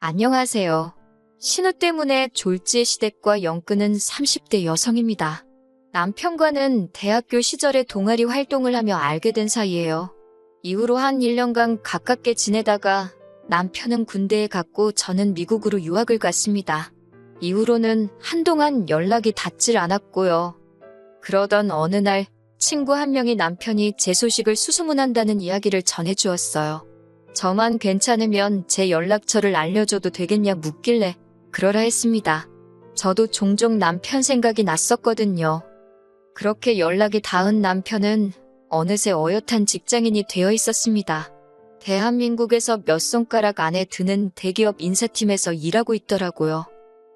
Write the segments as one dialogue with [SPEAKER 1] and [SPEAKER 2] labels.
[SPEAKER 1] 안녕하세요. 신우 때문에 졸지의 시댁과 연끄는 30대 여성입니다. 남편과는 대학교 시절에 동아리 활동을 하며 알게 된 사이예요. 이후로 한 1년간 가깝게 지내다가 남편은 군대에 갔고 저는 미국으로 유학을 갔습니다. 이후로는 한동안 연락이 닿질 않았고요. 그러던 어느 날 친구 한 명이 남편이 제 소식을 수소문한다는 이야기를 전해주었어요. 저만 괜찮으면 제 연락처를 알려줘도 되겠냐 묻길래 그러라 했습니다. 저도 종종 남편 생각이 났었거든요. 그렇게 연락이 닿은 남편은 어느새 어엿한 직장인이 되어 있었습니다. 대한민국에서 몇 손가락 안에 드는 대기업 인사팀에서 일하고 있더라고요.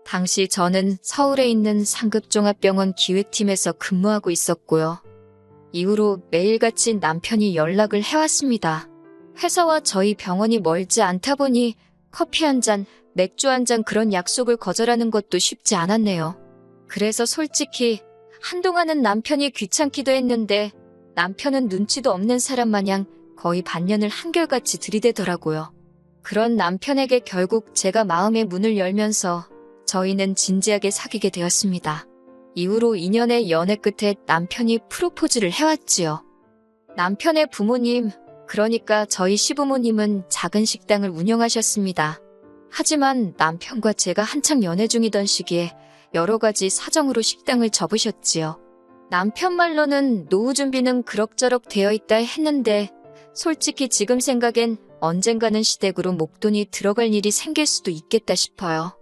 [SPEAKER 1] 당시 저는 서울에 있는 상급종합병원 기획팀에서 근무하고 있었고요. 이후로 매일같이 남편이 연락을 해왔습니다. 회사와 저희 병원이 멀지 않다 보니 커피 한 잔, 맥주 한 잔 그런 약속을 거절하는 것도 쉽지 않았네요. 그래서 솔직히 한동안은 남편이 귀찮기도 했는데 남편은 눈치도 없는 사람 마냥 거의 반년을 한결같이 들이대더라고요. 그런 남편에게 결국 제가 마음의 문을 열면서 저희는 진지하게 사귀게 되었습니다. 이후로 2년의 연애 끝에 남편이 프로포즈를 해왔지요. 남편의 부모님, 그러니까 저희 시부모님은 작은 식당을 운영하셨습니다. 하지만 남편과 제가 한창 연애 중이던 시기에 여러 가지 사정으로 식당을 접으셨지요. 남편 말로는 노후 준비는 그럭저럭 되어 있다 했는데 솔직히 지금 생각엔 언젠가는 시댁으로 목돈이 들어갈 일이 생길 수도 있겠다 싶어요.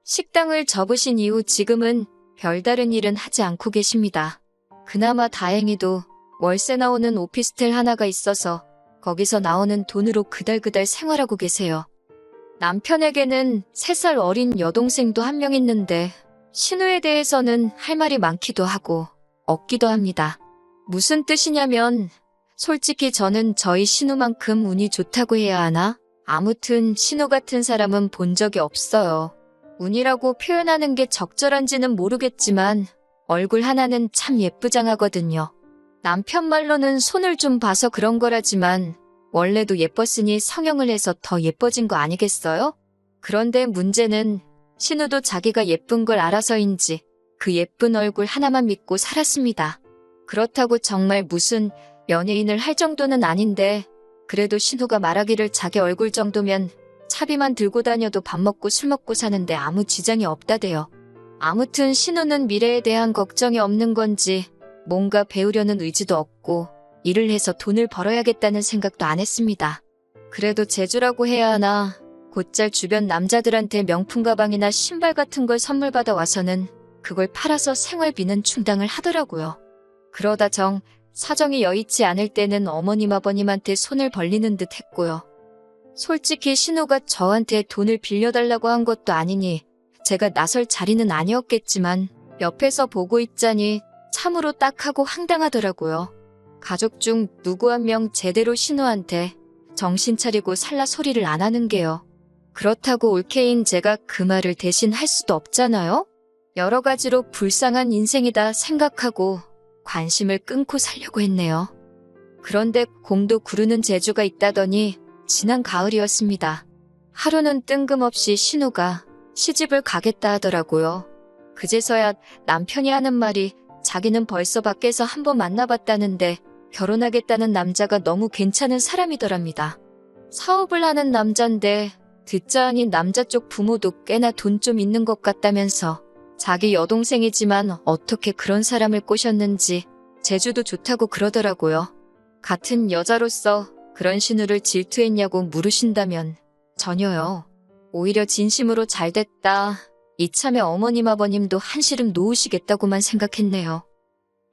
[SPEAKER 1] 식당을 접으신 이후 지금은 별다른 일은 하지 않고 계십니다. 그나마 다행히도 월세 나오는 오피스텔 하나가 있어서 거기서 나오는 돈으로 그달그달 생활하고 계세요. 남편에게는 3살 어린 여동생도 한 명 있는데 신우에 대해서는 할 말이 많기도 하고 없기도 합니다. 무슨 뜻이냐면 솔직히 저는 저희 신우만큼 운이 좋다고 해야 하나? 아무튼 신우 같은 사람은 본 적이 없어요. 운이라고 표현하는 게 적절한지는 모르겠지만 얼굴 하나는 참 예쁘장하거든요. 남편 말로는 손을 좀 봐서 그런 거라지만 원래도 예뻤으니 성형을 해서 더 예뻐진 거 아니겠어요? 그런데 문제는 신우도 자기가 예쁜 걸 알아서인지 그 예쁜 얼굴 하나만 믿고 살았습니다. 그렇다고 정말 무슨 연예인을 할 정도는 아닌데 그래도 신우가 말하기를 자기 얼굴 정도면 차비만 들고 다녀도 밥 먹고 술 먹고 사는데 아무 지장이 없다대요. 아무튼 신우는 미래에 대한 걱정이 없는 건지 뭔가 배우려는 의지도 없고 일을 해서 돈을 벌어야겠다는 생각도 안 했습니다. 그래도 재주라고 해야 하나 곧잘 주변 남자들한테 명품 가방이나 신발 같은 걸 선물 받아 와서는 그걸 팔아서 생활비는 충당을 하더라고요. 그러다 정 사정이 여의치 않을 때는 어머님 아버님한테 손을 벌리는 듯 했고요. 솔직히 신우가 저한테 돈을 빌려달라고 한 것도 아니니 제가 나설 자리는 아니었겠지만 옆에서 보고 있자니 참으로 딱하고 황당하더라고요. 가족 중 누구 한 명 제대로 신우한테 정신 차리고 살라 소리를 안 하는 게요. 그렇다고 올케인 제가 그 말을 대신 할 수도 없잖아요? 여러 가지로 불쌍한 인생이다 생각하고 관심을 끊고 살려고 했네요. 그런데 공도 구르는 재주가 있다더니 지난 가을이었습니다. 하루는 뜬금없이 신우가 시집을 가겠다 하더라고요. 그제서야 남편이 하는 말이 자기는 벌써 밖에서 한번 만나봤다는데 결혼하겠다는 남자가 너무 괜찮은 사람이더랍니다. 사업을 하는 남잔데 듣자 하니 남자 쪽 부모도 꽤나 돈 좀 있는 것 같다면서 자기 여동생이지만 어떻게 그런 사람을 꼬셨는지 재주도 좋다고 그러더라고요. 같은 여자로서 그런 신우를 질투했냐고 물으신다면 전혀요. 오히려 진심으로 잘됐다. 이참에 어머님 아버님도 한시름 놓으시겠다고만 생각했네요.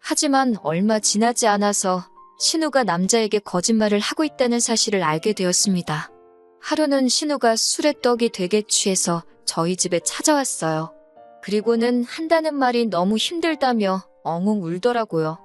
[SPEAKER 1] 하지만 얼마 지나지 않아서 신우가 남자에게 거짓말을 하고 있다는 사실을 알게 되었습니다. 하루는 신우가 술에 떡이 되게 취해서 저희 집에 찾아왔어요. 그리고는 한다는 말이 너무 힘들다며 엉엉 울더라고요.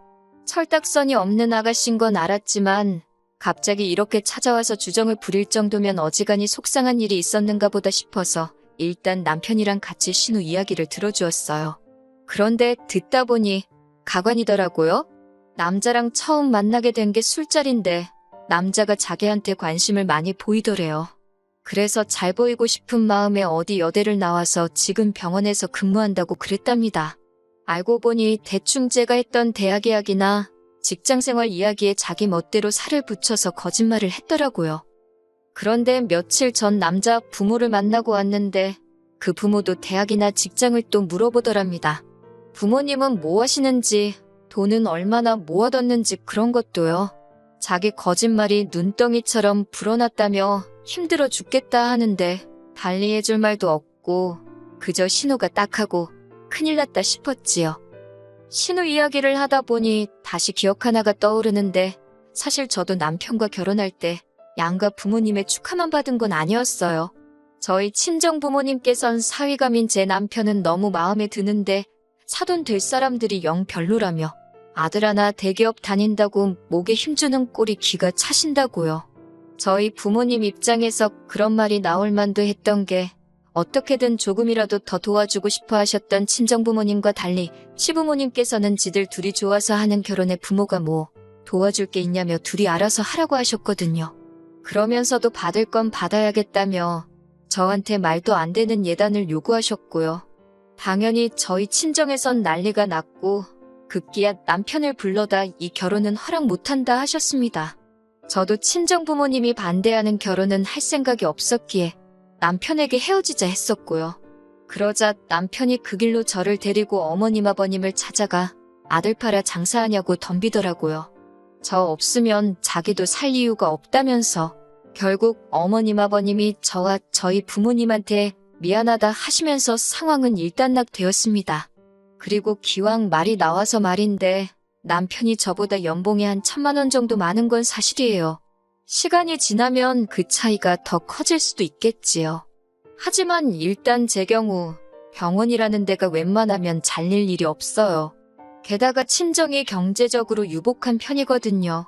[SPEAKER 1] 철딱선이 없는 아가씨인 건 알았지만 갑자기 이렇게 찾아와서 주정을 부릴 정도면 어지간히 속상한 일이 있었는가 보다 싶어서 일단 남편이랑 같이 신우 이야기를 들어주었어요. 그런데 듣다 보니 가관이더라고요. 남자랑 처음 만나게 된 게 술자리인데 남자가 자기한테 관심을 많이 보이더래요. 그래서 잘 보이고 싶은 마음에 어디 여대를 나와서 지금 병원에서 근무한다고 그랬답니다. 알고 보니 대충 제가 했던 대학 이야기나 직장생활 이야기에 자기 멋대로 살을 붙여서 거짓말을 했더라고요. 그런데 며칠 전 남자 부모를 만나고 왔는데 그 부모도 대학이나 직장을 또 물어보더랍니다. 부모님은 뭐 하시는지, 돈은 얼마나 모아뒀는지 그런 것도요. 자기 거짓말이 눈덩이처럼 불어났다며 힘들어 죽겠다 하는데 달리 해줄 말도 없고 그저 신우가 딱하고 큰일 났다 싶었지요. 신우 이야기를 하다 보니 다시 기억 하나가 떠오르는데 사실 저도 남편과 결혼할 때 양가 부모님의 축하만 받은 건 아니었어요. 저희 친정 부모님께선 사위감인 제 남편은 너무 마음에 드는데 사돈 될 사람들이 영 별로라며 아들 하나 대기업 다닌다고 목에 힘주는 꼴이 기가 차신다고요. 저희 부모님 입장에서 그런 말이 나올 만도 했던 게 어떻게든 조금이라도 더 도와주고 싶어 하셨던 친정부모님과 달리 시부모님께서는 지들 둘이 좋아서 하는 결혼에 부모가 뭐 도와줄 게 있냐며 둘이 알아서 하라고 하셨거든요. 그러면서도 받을 건 받아야겠다며 저한테 말도 안 되는 예단을 요구하셨고요. 당연히 저희 친정에선 난리가 났고 급기야 남편을 불러다 이 결혼은 허락 못한다 하셨습니다. 저도 친정 부모님이 반대하는 결혼은 할 생각이 없었기에 남편에게 헤어지자 했었고요. 그러자 남편이 그 길로 저를 데리고 어머님 아버님을 찾아가 아들 팔아 장사하냐고 덤비더라고요. 저 없으면 자기도 살 이유가 없다면서 결국 어머님 아버님이 저와 저희 부모님한테 미안하다 하시면서 상황은 일단락되었습니다. 그리고 기왕 말이 나와서 말인데 남편이 저보다 연봉이 한 1,000만 원 정도 많은 건 사실이에요. 시간이 지나면 그 차이가 더 커질 수도 있겠지요. 하지만 일단 제 경우 병원이라는 데가 웬만하면 잘릴 일이 없어요. 게다가 친정이 경제적으로 유복한 편이거든요.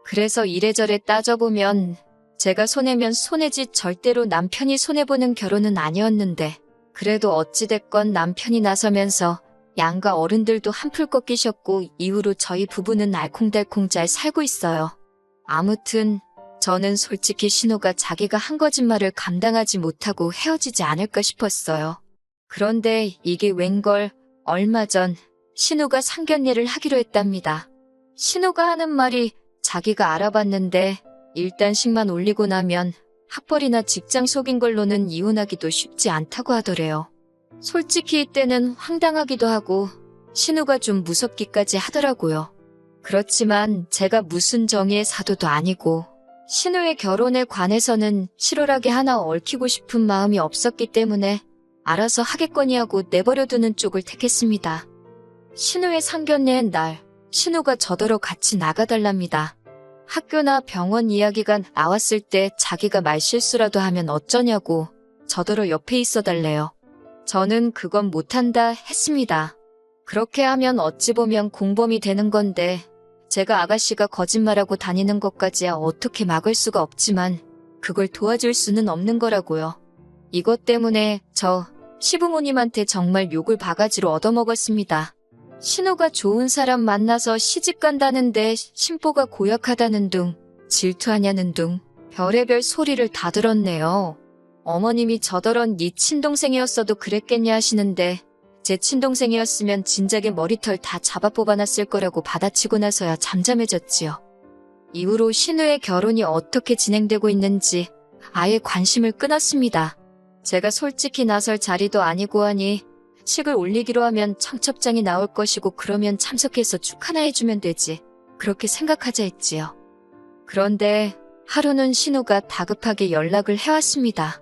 [SPEAKER 1] 그래서 이래저래 따져보면 제가 손해면 손해지 절대로 남편이 손해보는 결혼은 아니었는데 그래도 어찌됐건 남편이 나서면서 양가 어른들도 한풀 꺾이셨고 이후로 저희 부부는 알콩달콩 잘 살고 있어요. 아무튼 저는 솔직히 신우가 자기가 한 거짓말을 감당하지 못하고 헤어지지 않을까 싶었어요. 그런데 이게 웬걸 얼마 전 신우가 상견례를 하기로 했답니다. 신우가 하는 말이 자기가 알아봤는데 일단씩만 올리고 나면 학벌이나 직장 속인 걸로는 이혼하기도 쉽지 않다고 하더래요. 솔직히 이때는 황당하기도 하고 신우가 좀 무섭기까지 하더라고요. 그렇지만 제가 무슨 정의의 사도도 아니고 신우의 결혼에 관해서는 실오라게 하나 얽히고 싶은 마음이 없었기 때문에 알아서 하겠거니 하고 내버려두는 쪽을 택했습니다. 신우의 상견례의 날 신우가 저더러 같이 나가달랍니다. 학교나 병원 이야기가 나왔을 때 자기가 말실수라도 하면 어쩌냐고 저더러 옆에 있어달래요. 저는 그건 못한다 했습니다. 그렇게 하면 어찌 보면 공범이 되는 건데 제가 아가씨가 거짓말하고 다니는 것까지야 어떻게 막을 수가 없지만 그걸 도와줄 수는 없는 거라고요. 이것 때문에 저 시부모님한테 정말 욕을 바가지로 얻어먹었습니다. 신우가 좋은 사람 만나서 시집 간다는데 신보가 고약하다는 둥, 질투하냐는 둥, 별의별 소리를 다 들었네요. 어머님이 저더런 네 친동생이었어도 그랬겠냐 하시는데 제 친동생이었으면 진작에 머리털 다 잡아 뽑아놨을 거라고 받아치고 나서야 잠잠해졌지요. 이후로 신우의 결혼이 어떻게 진행되고 있는지 아예 관심을 끊었습니다. 제가 솔직히 나설 자리도 아니고 하니 식을 올리기로 하면 청첩장이 나올 것이고 그러면 참석해서 축하나 해주면 되지. 그렇게 생각하자 했지요. 그런데 하루는 신우가 다급하게 연락을 해왔습니다.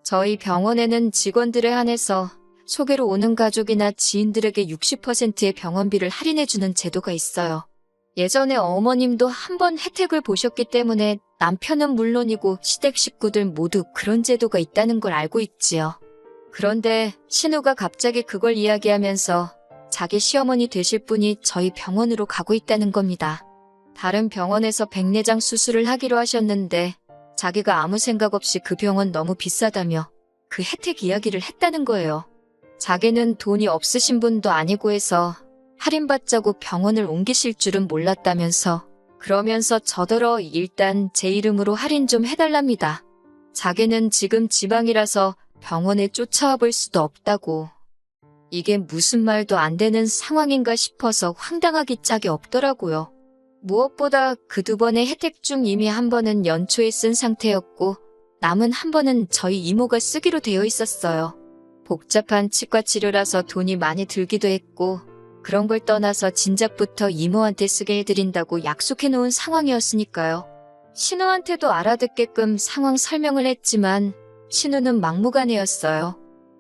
[SPEAKER 1] 저희 병원에는 직원들에 한해서 소개로 오는 가족이나 지인들에게 60%의 병원비를 할인해주는 제도가 있어요. 예전에 어머님도 한번 혜택을 보셨기 때문에 남편은 물론이고 시댁 식구들 모두 그런 제도가 있다는 걸 알고 있지요. 그런데 신우가 갑자기 그걸 이야기하면서 자기 시어머니 되실 분이 저희 병원으로 가고 있다는 겁니다. 다른 병원에서 백내장 수술을 하기로 하셨는데 자기가 아무 생각 없이 그 병원 너무 비싸다며 그 혜택 이야기를 했다는 거예요. 자기는 돈이 없으신 분도 아니고 해서 할인받자고 병원을 옮기실 줄은 몰랐다면서 그러면서 저더러 일단 제 이름으로 할인 좀 해달랍니다. 자기는 지금 지방이라서 병원에 쫓아와 볼 수도 없다고. 이게 무슨 말도 안 되는 상황인가 싶어서 황당하기 짝이 없더라고요. 무엇보다 그 2번의 혜택 중 이미 한 번은 연초에 쓴 상태였고 남은 한 번은 저희 이모가 쓰기로 되어 있었어요. 복잡한 치과 치료라서 돈이 많이 들기도 했고 그런 걸 떠나서 진작부터 이모한테 쓰게 해드린다고 약속해 놓은 상황이었으니까요. 신우한테도 알아듣게끔 상황 설명을 했지만 신우는 막무가내였어요.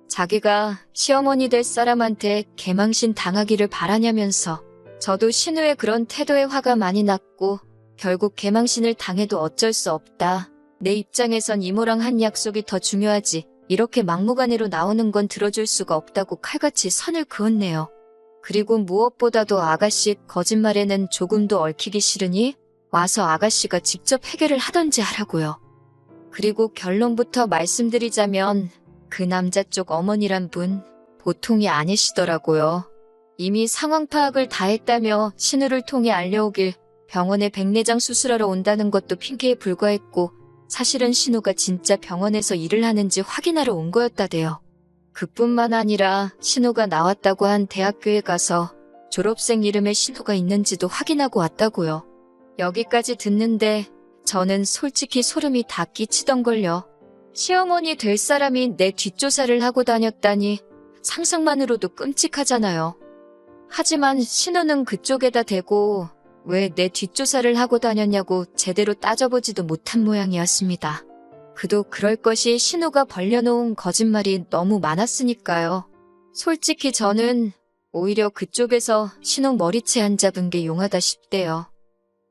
[SPEAKER 1] 자기가 시어머니 될 사람한테 개망신 당하기를 바라냐면서 저도 신우의 그런 태도에 화가 많이 났고 결국 개망신을 당해도 어쩔 수 없다. 내 입장에선 이모랑 한 약속이 더 중요하지. 이렇게 막무가내로 나오는 건 들어줄 수가 없다고 칼같이 선을 그었네요. 그리고 무엇보다도 아가씨 거짓말에는 조금도 얽히기 싫으니 와서 아가씨가 직접 해결을 하던지 하라고요. 그리고 결론부터 말씀드리자면 그 남자 쪽 어머니란 분 보통이 아니시더라고요. 이미 상황 파악을 다 했다며 신우를 통해 알려오길 병원에 백내장 수술하러 온다는 것도 핑계에 불과했고 사실은 신우가 진짜 병원에서 일을 하는지 확인하러 온 거였다대요. 그뿐만 아니라 신우가 나왔다고 한 대학교에 가서 졸업생 이름에 신우가 있는지도 확인하고 왔다고요. 여기까지 듣는데 저는 솔직히 소름이 다 끼치던걸요. 시어머니 될 사람이 내 뒷조사를 하고 다녔다니 상상만으로도 끔찍하잖아요. 하지만 신우는 그쪽에다 대고 왜 내 뒷조사를 하고 다녔냐고 제대로 따져보지도 못한 모양이었습니다. 그도 그럴 것이 신우가 벌려놓은 거짓말이 너무 많았으니까요. 솔직히 저는 오히려 그쪽에서 신우 머리채 안 잡은 게 용하다 싶대요.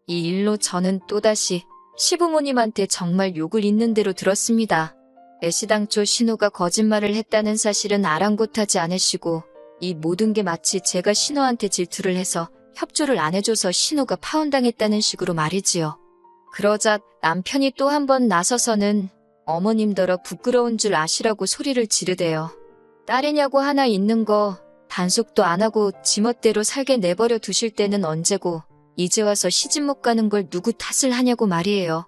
[SPEAKER 1] 이 일로 저는 또다시 시부모님한테 정말 욕을 있는 대로 들었습니다. 애시당초 신우가 거짓말을 했다는 사실은 아랑곳하지 않으시고 이 모든 게 마치 제가 신우한테 질투를 해서 협조를 안 해줘서 신우가 파혼당했다는 식으로 말이지요. 그러자 남편이 또 한 번 나서서는 어머님더러 부끄러운 줄 아시라고 소리를 지르대요. 딸이냐고 하나 있는 거 단속도 안 하고 지멋대로 살게 내버려 두실 때는 언제고 이제 와서 시집 못 가는 걸 누구 탓을 하냐고 말이에요.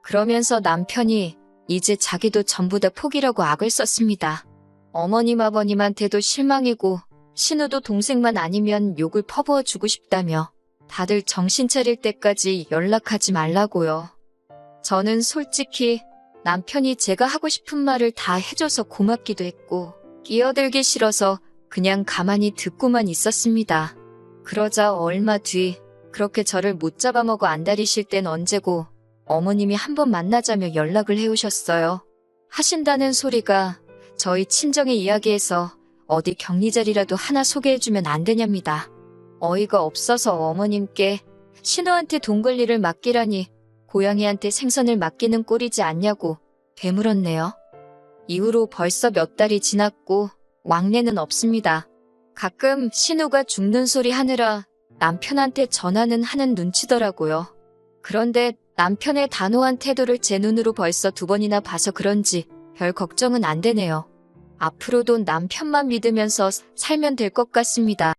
[SPEAKER 1] 그러면서 남편이 이제 자기도 전부 다 포기라고 악을 썼습니다. 어머님 아버님한테도 실망이고 신우도 동생만 아니면 욕을 퍼부어 주고 싶다며 다들 정신 차릴 때까지 연락하지 말라고요. 저는 솔직히 남편이 제가 하고 싶은 말을 다 해줘서 고맙기도 했고 끼어들기 싫어서 그냥 가만히 듣고만 있었습니다. 그러자 얼마 뒤 그렇게 저를 못 잡아먹어 안달이실 땐 언제고 어머님이 한번 만나자며 연락을 해오셨어요. 하신다는 소리가 저희 친정의 이야기에서 어디 격리 자리라도 하나 소개해주면 안 되냐입니다. 어이가 없어서 어머님께 신우한테 돈 관리를 맡기라니 고양이한테 생선을 맡기는 꼴이지 않냐고 되물었네요. 이후로 벌써 몇 달이 지났고 왕래는 없습니다. 가끔 신우가 죽는 소리 하느라 남편한테 전화는 하는 눈치더라고요. 그런데 남편의 단호한 태도를 제 눈으로 벌써 2번이나 봐서 그런지 별 걱정은 안 되네요. 앞으로도 남편만 믿으면서 살면 될 것 같습니다.